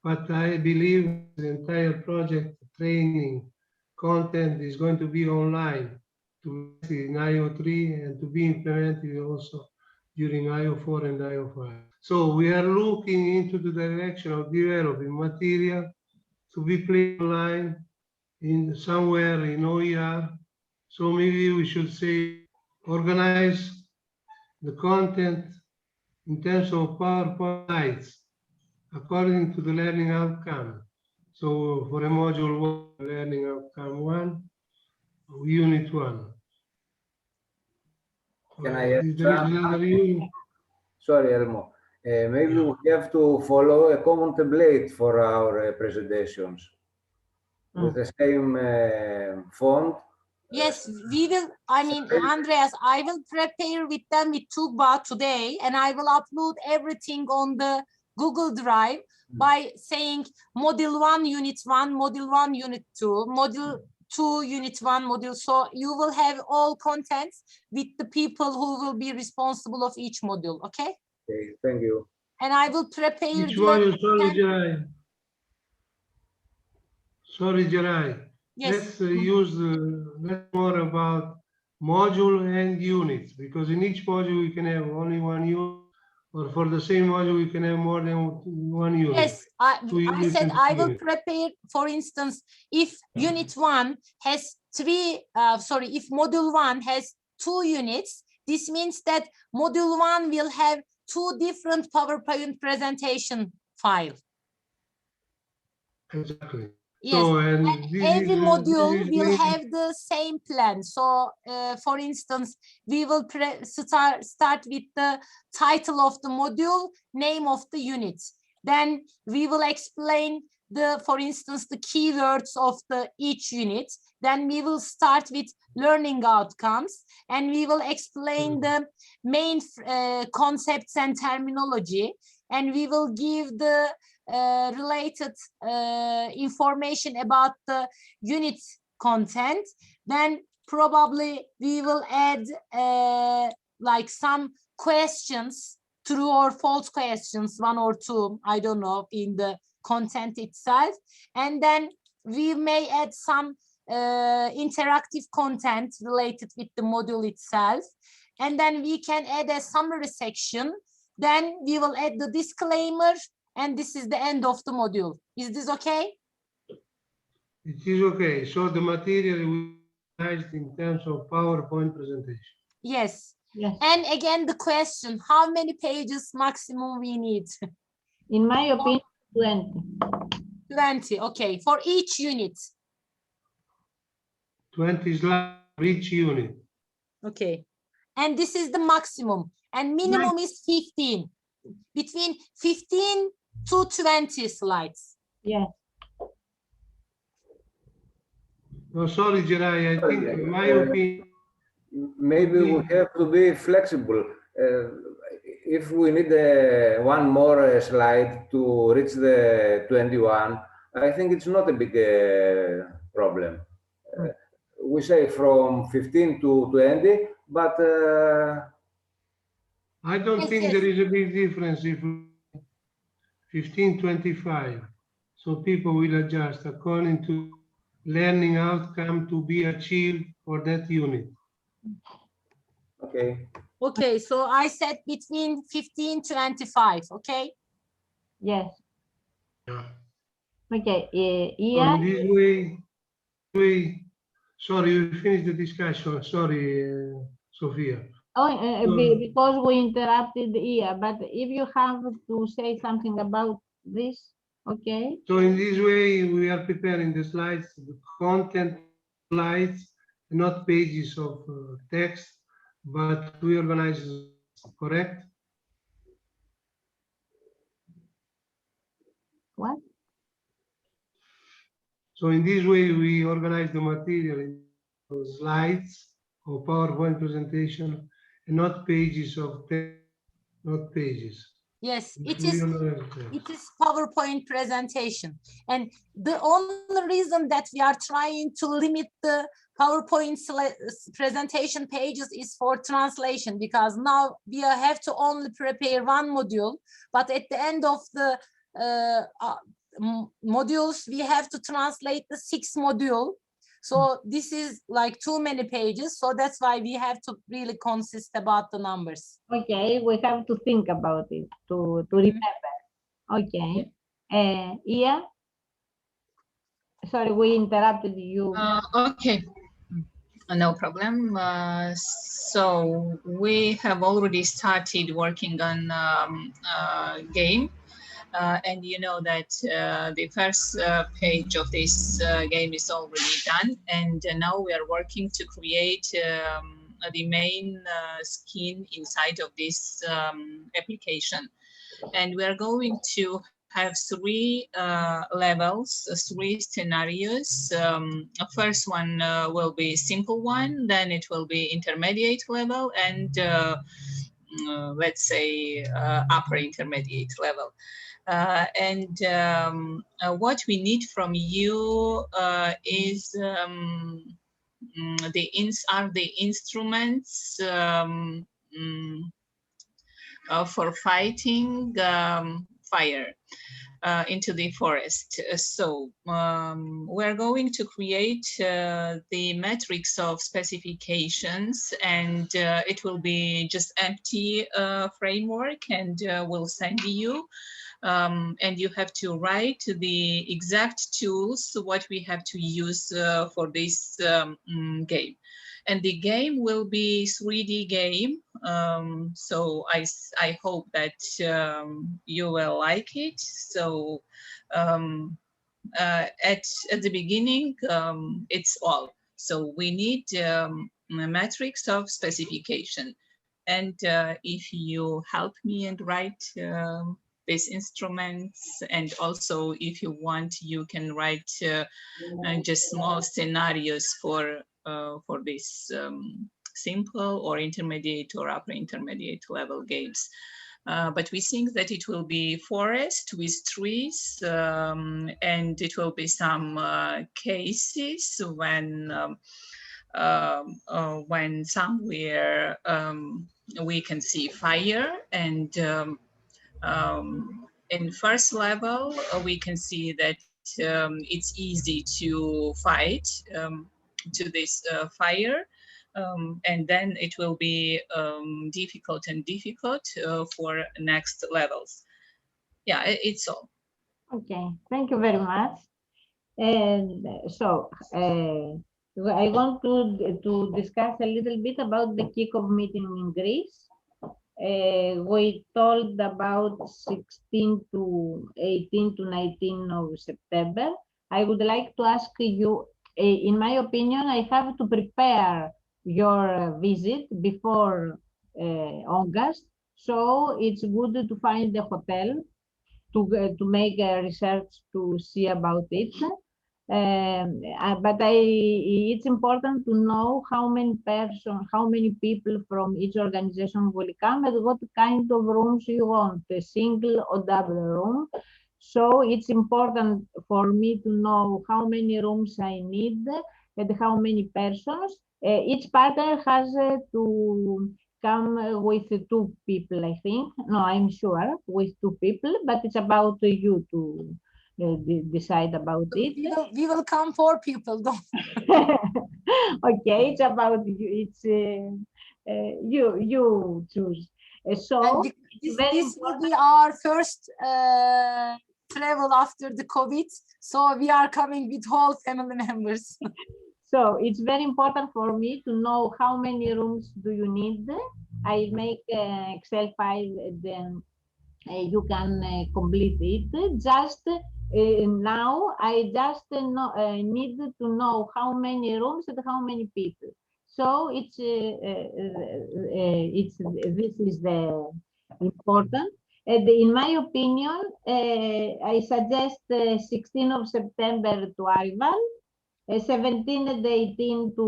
But I believe the entire project training content is going to be online to in IO3 and to be implemented also during IO4 and IO5. So we are looking into the direction of developing material to be played online in somewhere in OER. So maybe we should say organize the content in terms of PowerPoint slides according to the learning outcome. So for a module 1, learning outcome 1, unit 1. Can I have There is another unit. Sorry, Elmo. Maybe Yeah. we have to follow a common template for our presentations with the same font. Yes, we will. I mean, Andreas, I will prepare with them with Tugba today, and I will upload everything on the Google Drive by saying module 1, unit 1, module 1, unit 2, module 2, unit 1, module. So you will have all contents with the people who will be responsible of each module. Okay. Okay, thank you. And I will prepare. Which module? Sorry, Gerai. Sorry, Gerai. Yes. Let's use let's more about module and units, because in each module we can have only one unit, or for the same module we can have more than one unit. Yes, I said I will prepare, for instance, if unit 1 has if module 1 has 2 units, this means that module 1 will have 2 different PowerPoint presentation files. Exactly. Yes, So, and every module will have the same plan. So, for instance, we will start with the title of the module, name of the unit. Then we will explain for instance, the keywords of each unit. Then we will start with learning outcomes, and we will explain the main concepts and terminology, and we will give the related information about the unit content. Then probably we will add like some questions, true or false questions, 1 or 2, I don't know, in the content itself. And then we may add some interactive content related with the module itself. And then we can add a summary section. Then we will add the disclaimer, and this is the end of the module. Is this okay? It is okay. So the material will be organized in terms of PowerPoint presentation. Yes. Yes. And again, the question, how many pages maximum we need? In my opinion, 20. 20, okay, for each unit. 20 slides for each unit. Okay. And this is the maximum. And minimum is 15. Between 15 to 20 slides. Yes. No, sorry, Gerai, I think in my opinion, maybe we have to be flexible. If we need one more slide to reach the 21, I think it's not a big problem. We say from 15 to 20, but I don't think there is a big difference if 15-25. So people will adjust according to learning outcome to be achieved for that unit. okay. Okay, so I said between 15 to 25, okay? Yes. Yeah. Okay. So Ian? in this way, sorry, you finished the discussion. Sorry, Sophia. Oh, because we interrupted Ia, but if you have to say something about this, okay? So in this way, we are preparing the slides, the content slides, not pages of text, but we organize, correct? What? So in this way, we organize the material in slides or PowerPoint presentation, and not pages of text, not pages. Yes, it Do you is. know that? It is PowerPoint presentation. And the only reason that we are trying to limit the PowerPoint presentation pages is for translation, because now we have to only prepare one module, but at the end of the modules, we have to translate the 6th module. So this is like too many pages. So that's why we have to really consist about the numbers. Okay, we have to think about it to remember. Okay. Ia? Sorry, we interrupted you. Okay, no problem. So we have already started working on game. And you know that the first page of this game is already done, and now we are working to create the main skin inside of this application. And we are going to have three levels, three scenarios. First one will be simple one, then it will be intermediate level, and let's say upper intermediate level. What we need from you is the instruments for fighting fire into the forest. So we're going to create the matrix of specifications, and it will be just empty framework, and we'll send you. And you have to write the exact tools, what we have to use for this game. And the game will be 3D game. So I hope that you will like it. So at the beginning, it's all. So we need a matrix of specification. And if you help me and write these instruments, and also if you want, you can write just small scenarios for this simple or intermediate or upper intermediate level games. But we think that it will be forest with trees, and it will be some cases when somewhere we can see fire, and in first level we can see that it's easy to fight to this fire, and then it will be difficult for next levels. Yeah, it's all. Okay, thank you very much. And so I want to discuss a little bit about the kickoff meeting in Greece. We told about 16 to 18 to 19 of September. I would like to ask you, in my opinion, I have to prepare your visit before August. So it's good to find a hotel to make a research to see about it. But it's important to know how many people from each organization will come and what kind of rooms you want, a single or double room. So it's important for me to know how many rooms I need and how many persons. Each partner has to come with 2 people, I think. No, I'm sure with 2 people, but it's about you to decide about it. We will come 4 people, don't. Okay, it's about you. It's you choose. So this will be our first travel after the COVID. So we are coming with whole family members. So it's very important for me to know how many rooms do you need. I make Excel file, then you can complete it. Just now, I just need to know how many rooms and how many people. So it's this is the important. In my opinion, I suggest 16 of September to arrival. 17 and 18 to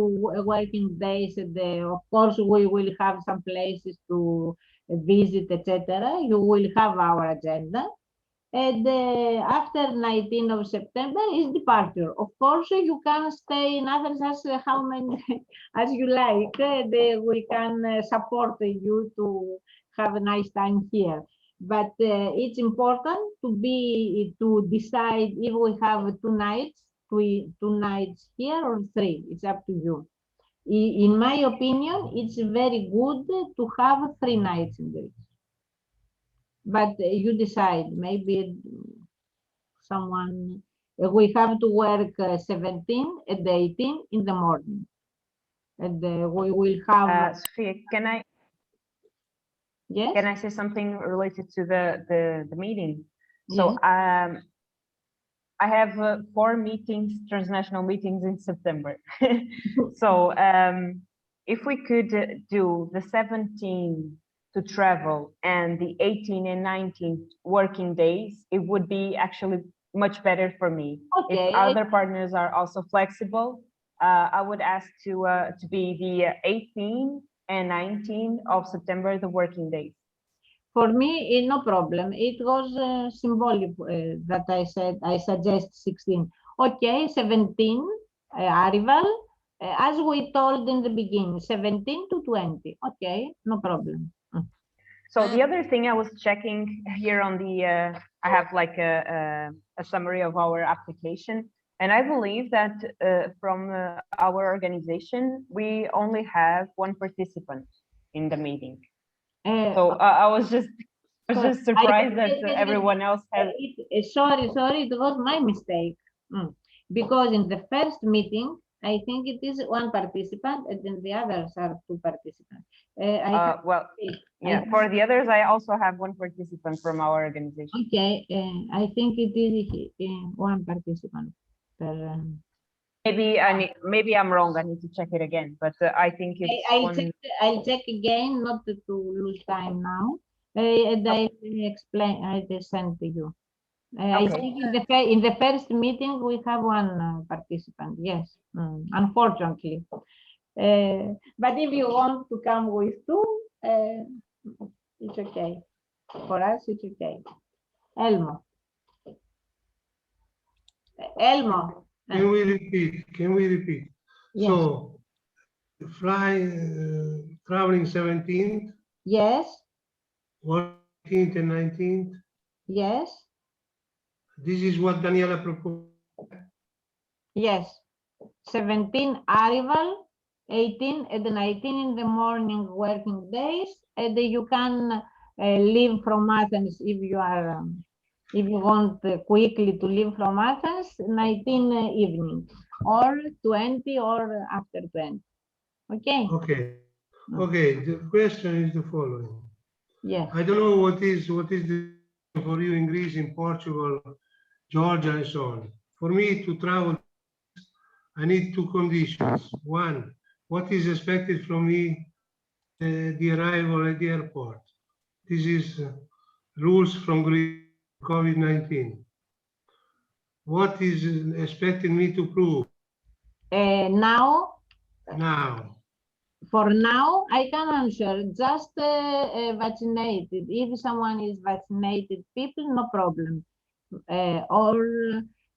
working days. Of course, we will have some places to visit, etc. You will have our agenda. And after 19 of September is departure. Of course, you can stay in Athens as how many as you like. We can support you to have a nice time here. But it's important to decide if we have 2 nights. 2 nights here or 3, it's up to you. In my opinion, it's very good to have 3 nights in Greece. But you decide, maybe someone, we have to work 17 and 18 in the morning. And we will have... Sophia, can Yes? I say something related to the meeting? So Yes. I have 4 meetings, transnational meetings in September. So if we could do the 17th to travel and the 18th and 19th working days, it would be actually much better for me. Okay. If other partners are also flexible, I would ask to be the 18th and 19th of September, the working days. For me, no problem. It was symbolic that I said, I suggest 16. Okay, 17 arrival, as we told in the beginning, 17 to 20. Okay, no problem. So the other thing I was checking here on the, I have like a summary of our application, and I believe that from our organization, we only have 1 participant in the meeting. So I was just surprised that everyone else has. Sorry, it was my mistake. Because in the first meeting, I think it is 1 participant, and then the others are 2 participants. Well, yeah, for the others, I also have 1 participant from our organization. Okay, I think it is 1 participant. Maybe I'm wrong. I need to check it again, but I think it's I'll check again, not to lose time now. And I explain. I just send to you. I Okay. think in the first meeting we have 1 participant. Yes, unfortunately. But if you want to come with 2, it's okay. For us, it's okay. Elmo. Elmo. Can we repeat? Can we repeat? Yes. So, traveling 17th, Yes. 18th and 19th. Yes. This is what Daniela proposed. Yes. 17 arrival, 18 and 19 in the morning working days, and you can leave from Athens if you are if you want quickly to leave from Athens, 19 evening or 20 or after 20. Okay. Okay. Okay. The question is the following. Yes. I don't know what is the for you in Greece, in Portugal, Georgia, and so on. For me to travel, I need 2 conditions. 1, what is expected from me the arrival at the airport. This is rules from Greece, COVID-19. What is expected me to prove Now, for now, I can answer just vaccinated. If someone is vaccinated, people, no problem. Or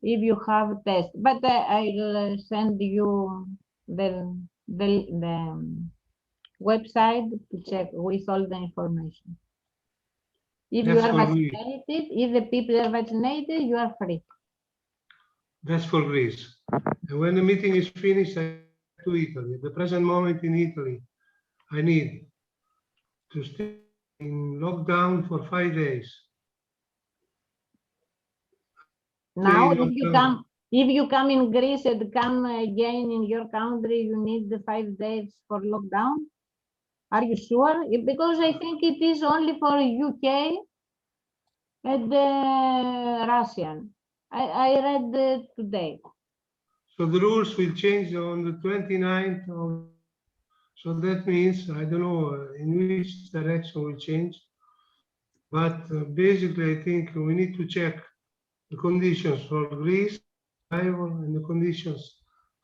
if you have test, but I'll send you the website to check with all the information. If you That's are for Greece. vaccinated, if the people are vaccinated, you are free. That's for Greece. And when the meeting is finished, I go to Italy. At the present moment in Italy, I need to stay in lockdown for 5 days. Now, Okay, if you come in Greece and come again in your country, you need the 5 days for lockdown. Are you sure? Because I think it is only for UK and Russian. I read today. So the rules will change on the 29th of, so that means, I don't know in which direction will change. But basically, I think we need to check the conditions for Greece, arrival, and the conditions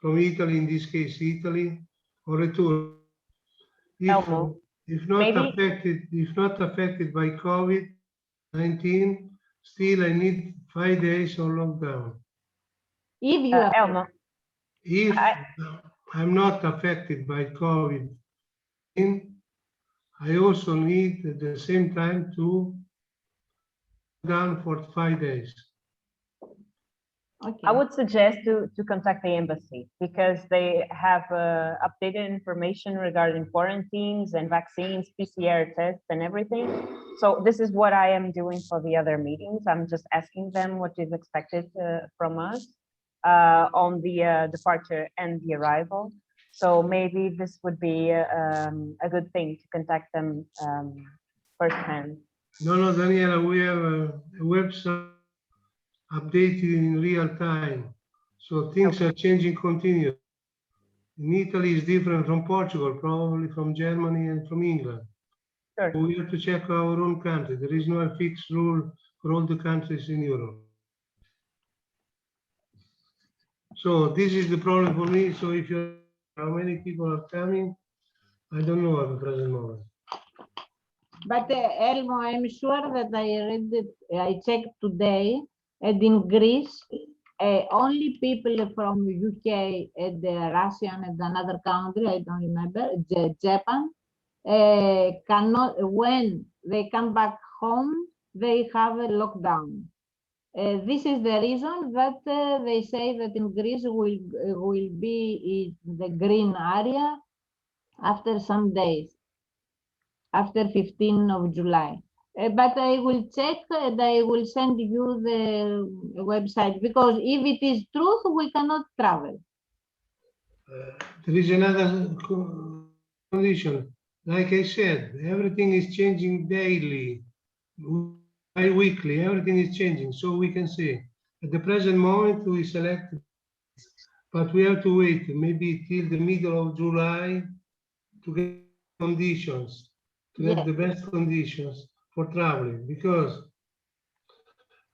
from Italy, in this case, Italy, or return. If not affected by COVID-19, still I need 5 days of lockdown. If you are Elmo, If I'm not affected by COVID, I also need at the same time to down for 5 days. okay. I would suggest to contact the embassy because they have updated information regarding quarantines and vaccines, PCR tests and everything. So this is what I am doing for the other meetings. I'm just asking them what is expected from us on the departure and the arrival. So maybe this would be a good thing to contact them firsthand. No, Daniela, we have a website updated in real time. So things are changing continuously. In Italy is different from Portugal, probably from Germany and from England. Sure. We have to check our own country. There is no fixed rule for all the countries in Europe. So this is the problem for me. So if you, how many people are coming, I don't know at the present moment. But Elmo, I'm sure that I read it, I checked today, and in Greece, only people from UK and Russia and another country, I don't remember, Japan, cannot, when they come back home, they have a lockdown. This is the reason that they say that in Greece will be in the green area after some days, after 15 of July. But I will check and I will send you the website, because if it is truth, we cannot travel. There is another condition. Like I said, everything is changing daily, bi-weekly, everything is changing. So we can say, at the present moment, we select, but we have to wait maybe till the middle of July to get conditions, to have the best conditions for traveling, because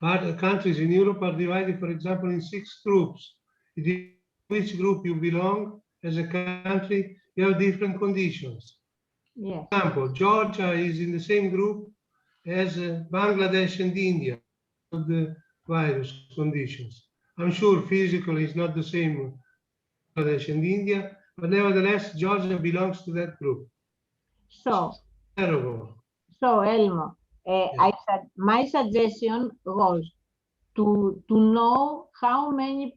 other countries in Europe are divided, for example, in 6 groups. Which group you belong as a country, you have different conditions. Yes. For example, Georgia is in the same group as Bangladesh and India, the virus conditions. I'm sure physically it's not the same Bangladesh and India, but nevertheless, Georgia belongs to that group. So, Terrible. so Elmo, my suggestion was to know how many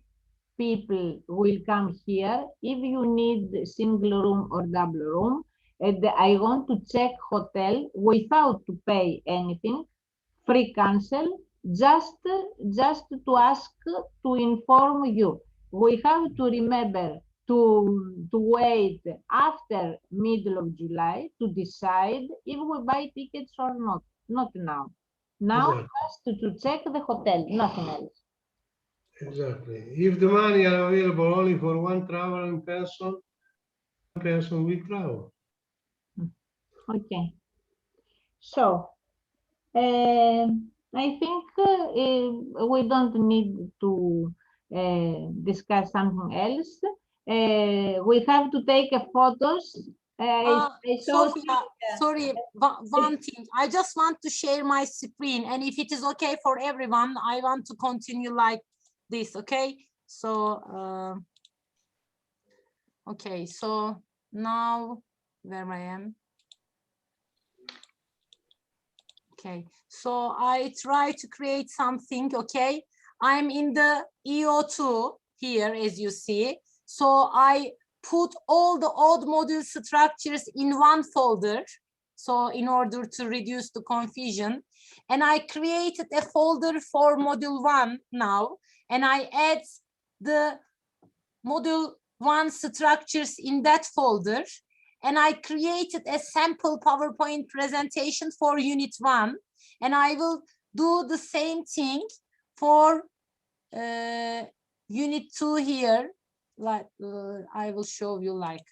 people will come here, if you need single room or double room. And I want to check hotel without to pay anything, free cancel, just to ask to inform you. We have to remember to wait after middle of July to decide if we buy tickets or not now. Now, Exactly. just to check the hotel, nothing else. Exactly. If the money are available only for one traveling person will travel. Okay. So, I think we don't need to discuss something else. We have to take a photos. I saw Sophia, sorry, one thing. I just want to share my screen, and if it is okay for everyone, I want to continue like this, okay? So, okay, so now where I am. Okay, so I try to create something, okay? I'm in the EO2 here, as you see. So I put all the old module structures in one folder. So in order to reduce the confusion. And I created a folder for module 1 now. And I add the module 1 structures in that folder. And I created a sample PowerPoint presentation for unit 1. And I will do the same thing for unit 2 here. Like I will show you like.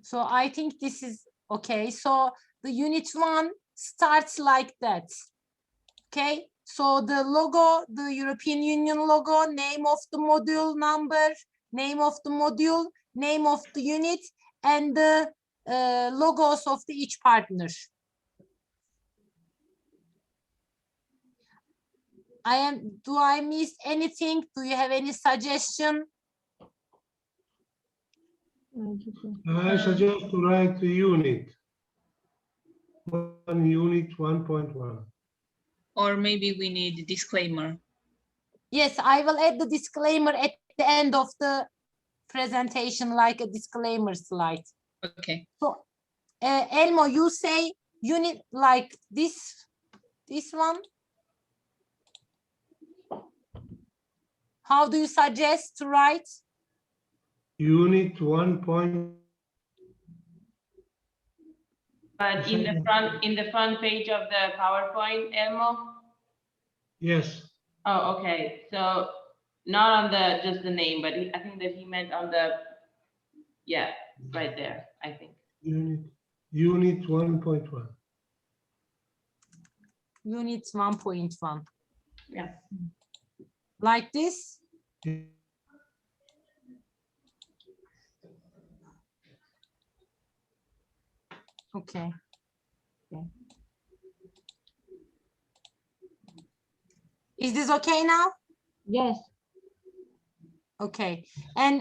So I think this is okay. So the unit 1 starts like that. Okay, so the logo, the European Union logo, name of the module number, name of the module, name of the unit, and the logos of the each partner. Do I miss anything? Do you have any suggestion? I suggest to write the unit. Unit 1.1. Or maybe we need a disclaimer. Yes, I will add the disclaimer at the end of the presentation, like a disclaimer slide. Okay. So, Elmo, you say unit like this one? How do you suggest to write? Unit 1 point. But in the front page of the PowerPoint, Elmo? Yes, Oh, okay. So not on the just the name, but I think that he meant on the, yeah, right there, I think. unit 1.1. Unit 1.1. Yeah. Like this? Okay. Is this okay now? Yes. Okay. And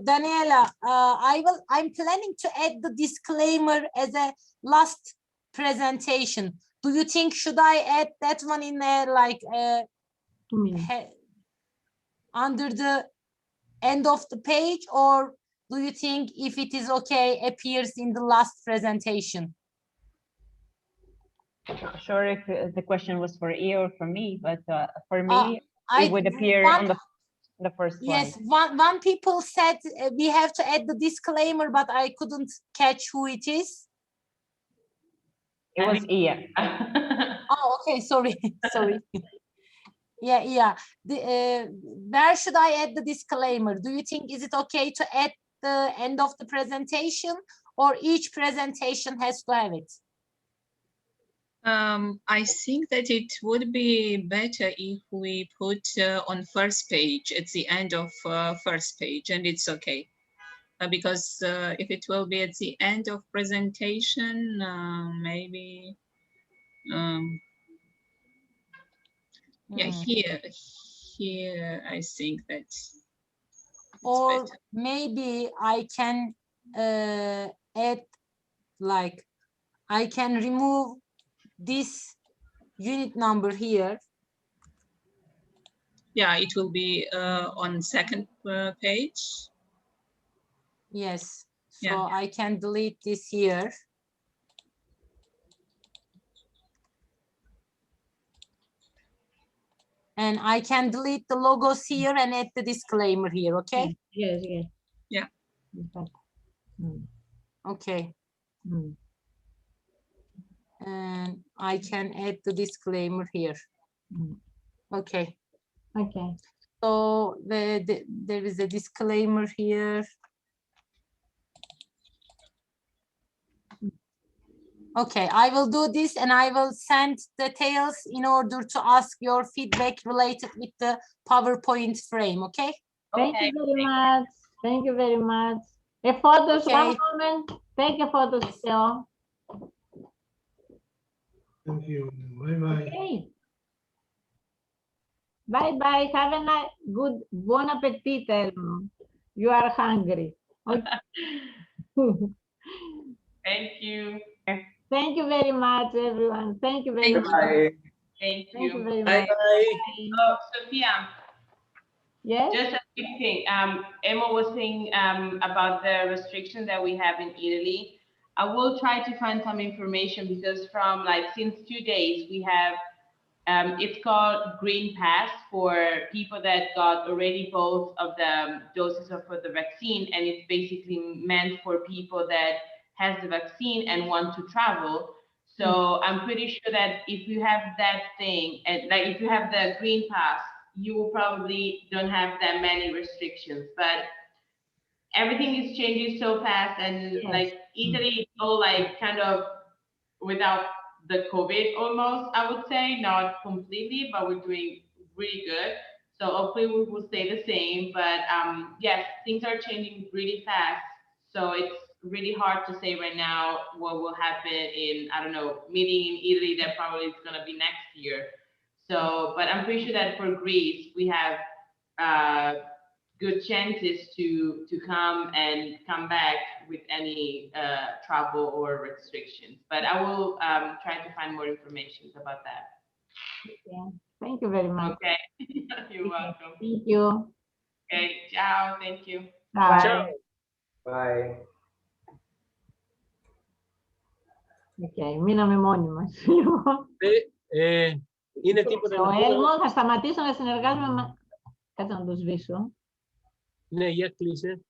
Daniela, I'm planning to add the disclaimer as a last presentation. Do you think should I add that one in there, like 2 minutes. under the end of the page, or do you think if it is okay appears in the last presentation? Not sure if the question was for you or for me, but for me, it would appear one- on the first slide. Yes, one people said we have to add the disclaimer, but I couldn't catch who it is. It was Iya. Oh, okay, sorry, sorry. Yeah. Where should I add the disclaimer? Do you think, is it okay to add the end of the presentation, or each presentation has to have it? I think that it would be better if we put on first page at the end of first page, and it's okay. Because if it will be at the end of presentation, maybe, yeah, here I think that it's Or better. maybe I can add, like, I can remove this unit number here. Yeah, it will be on second page. Yes, so Yeah. I can delete this here. And I can delete the logos here and add the disclaimer here, okay? Yes. Yeah. Okay. Mm. And I can add the disclaimer here. Mm. Okay. Okay. So there is a disclaimer here. Okay, I will do this and I will send details in order to ask your feedback related with the PowerPoint frame, okay? Thank you very much. Thank you very much. A photos, Okay. one moment. Take a photo still. Thank you. Bye-bye. Okay. Bye-bye. Have a nice, good, bon appetit, Elmo. You are hungry. Okay. Thank you. Thank you very much, everyone. Thank you very much. Bye. Thank Thank you you. very much. Oh, Sophia, Yes? just a quick thing. Emma was saying about the restriction that we have in Italy. I will try to find some information because from since 2 days we have it's called Green Pass for people that got already both of the doses for the vaccine, and it's basically meant for people that has the vaccine and want to travel. So I'm pretty sure that if you have that thing, and if you have the Green Pass, you will probably don't have that many restrictions. But everything is changing so fast, and Yes. Italy is all kind of without the COVID almost, I would say, not completely, but we're doing really good. So hopefully we will stay the same. But yes, things are changing really fast. So it's really hard to say right now what will happen in, I don't know, meeting in Italy that probably is going to be next year. So, but I'm pretty sure that for Greece, we have good chances to come back with any travel or restrictions. But I will try to find more information about that. Yeah. Thank you very much. Okay. You're welcome. Thank you. Okay. Ciao. Thank you. Bye. Bye. Okay, μείναμε μόνοι μας. Είναι τίποτα Ο να πω. Έλμο θα σταματήσω να συνεργάζομαι Κάτσε να το σβήσω. Ναι, για κλείσε.